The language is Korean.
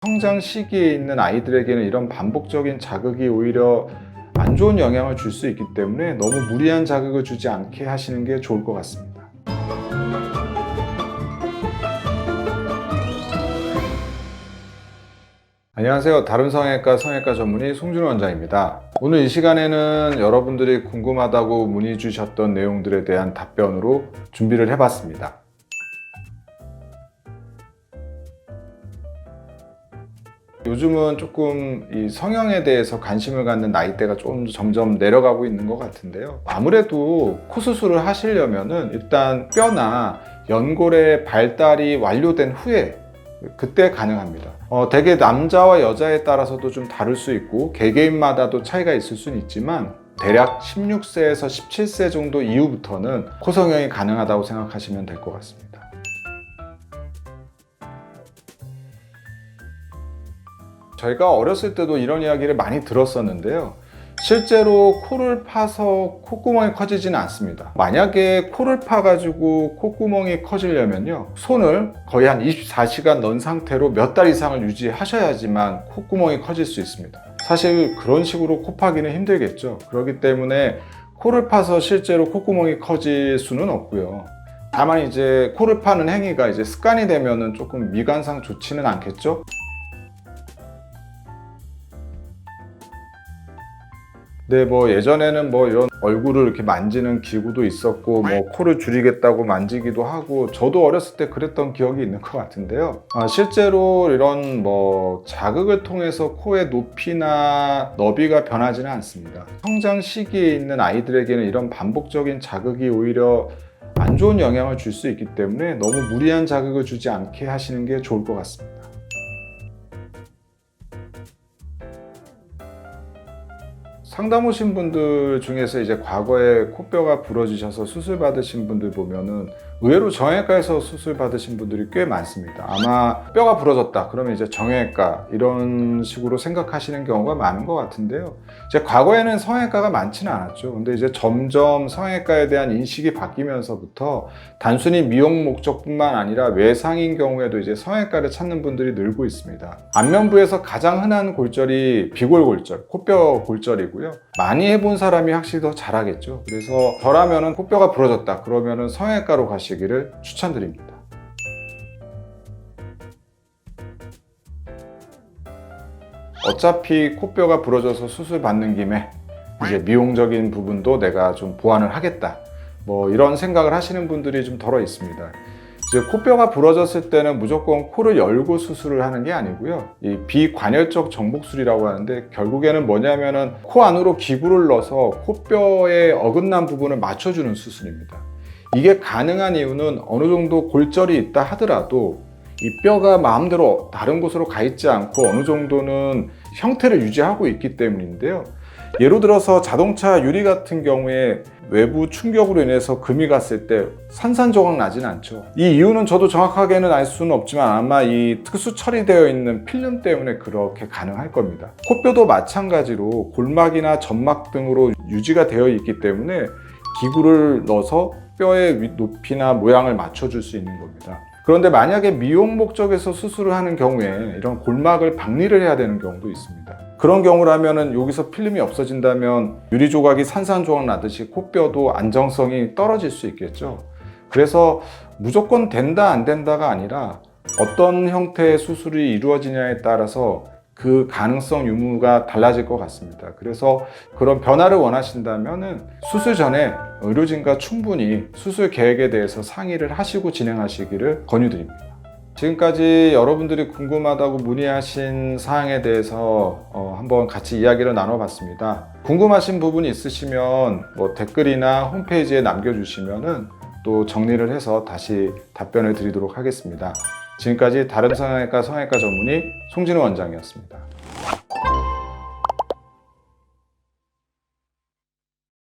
성장 시기에 있는 아이들에게는 이런 반복적인 자극이 오히려 안 좋은 영향을 줄 수 있기 때문에 너무 무리한 자극을 주지 않게 하시는 게 좋을 것 같습니다. 안녕하세요. 다른 성형외과 전문의 송준호 원장입니다. 오늘 이 시간에는 여러분들이 궁금하다고 문의 주셨던 내용들에 대한 답변으로 준비를 해봤습니다. 요즘은 조금 이 성형에 대해서 관심을 갖는 나이대가 좀 점점 내려가고 있는 것 같은데요. 아무래도 코 수술을 하시려면은 일단 뼈나 연골의 발달이 완료된 후에 그때 가능합니다. 대개 남자와 여자에 따라서도 좀 다를 수 있고 개개인마다도 차이가 있을 수는 있지만 대략 16세에서 17세 정도 이후부터는 코 성형이 가능하다고 생각하시면 될 것 같습니다. 저희가 어렸을 때도 이런 이야기를 많이 들었었는데요. 실제로 코를 파서 콧구멍이 커지지는 않습니다. 만약에 코를 파가지고 콧구멍이 커지려면요, 손을 거의 한 24시간 넣은 상태로 몇 달 이상을 유지하셔야지만 콧구멍이 커질 수 있습니다. 사실 그런 식으로 코 파기는 힘들겠죠. 그렇기 때문에 코를 파서 실제로 콧구멍이 커질 수는 없고요. 다만 이제 코를 파는 행위가 이제 습관이 되면은 조금 미관상 좋지는 않겠죠. 네, 예전에는 이런 얼굴을 이렇게 만지는 기구도 있었고, 코를 줄이겠다고 만지기도 하고, 저도 어렸을 때 그랬던 기억이 있는 것 같은데요. 실제로 이런 자극을 통해서 코의 높이나 너비가 변하지는 않습니다. 성장 시기에 있는 아이들에게는 이런 반복적인 자극이 오히려 안 좋은 영향을 줄 수 있기 때문에 너무 무리한 자극을 주지 않게 하시는 게 좋을 것 같습니다. 상담 오신 분들 중에서 이제 과거에 코뼈가 부러지셔서 수술 받으신 분들 보면은 의외로 정형외과에서 수술 받으신 분들이 꽤 많습니다. 아마 뼈가 부러졌다 그러면 이제 정형외과 이런 식으로 생각하시는 경우가 많은 것 같은데요. 이제 과거에는 성형외과가 많지는 않았죠. 근데 이제 점점 성형외과에 대한 인식이 바뀌면서부터 단순히 미용 목적뿐만 아니라 외상인 경우에도 이제 성형외과를 찾는 분들이 늘고 있습니다. 안면부에서 가장 흔한 골절이 비골골절, 코뼈 골절이고요. 많이 해본 사람이 확실히 더 잘하겠죠. 그래서 저라면은 코뼈가 부러졌다 그러면은 성형외과로 가시기를 추천드립니다. 어차피 코뼈가 부러져서 수술 받는 김에 이제 미용적인 부분도 내가 좀 보완을 하겠다, 이런 생각을 하시는 분들이 좀 덜어 있습니다. 이제 코뼈가 부러졌을 때는 무조건 코를 열고 수술을 하는 게 아니고요. 이 비관열적 정복술이라고 하는데 결국에는 뭐냐면은 코 안으로 기구를 넣어서 코뼈의 어긋난 부분을 맞춰주는 수술입니다. 이게 가능한 이유는 어느 정도 골절이 있다 하더라도 이 뼈가 마음대로 다른 곳으로 가 있지 않고 어느 정도는 형태를 유지하고 있기 때문인데요. 예를 들어서 자동차 유리 같은 경우에 외부 충격으로 인해서 금이 갔을 때 산산조각 나진 않죠. 이 이유는 저도 정확하게는 알 수는 없지만 아마 이 특수 처리되어 있는 필름 때문에 그렇게 가능할 겁니다. 코뼈도 마찬가지로 골막이나 점막 등으로 유지가 되어 있기 때문에 기구를 넣어서 뼈의 높이나 모양을 맞춰줄 수 있는 겁니다. 그런데 만약에 미용 목적에서 수술을 하는 경우에 이런 골막을 박리를 해야 되는 경우도 있습니다. 그런 경우라면은 여기서 필름이 없어진다면 유리 조각이 산산조각 나듯이 코뼈도 안정성이 떨어질 수 있겠죠. 그래서 무조건 된다 안 된다가 아니라 어떤 형태의 수술이 이루어지냐에 따라서 그 가능성 유무가 달라질 것 같습니다. 그래서 그런 변화를 원하신다면은 수술 전에 의료진과 충분히 수술 계획에 대해서 상의를 하시고 진행하시기를 권유드립니다. 지금까지 여러분들이 궁금하다고 문의하신 사항에 대해서 한번 같이 이야기를 나눠봤습니다. 궁금하신 부분이 있으시면 댓글이나 홈페이지에 남겨주시면은 또 정리를 해서 다시 답변을 드리도록 하겠습니다. 지금까지 다른 성형외과 전문의 송진호 원장이었습니다.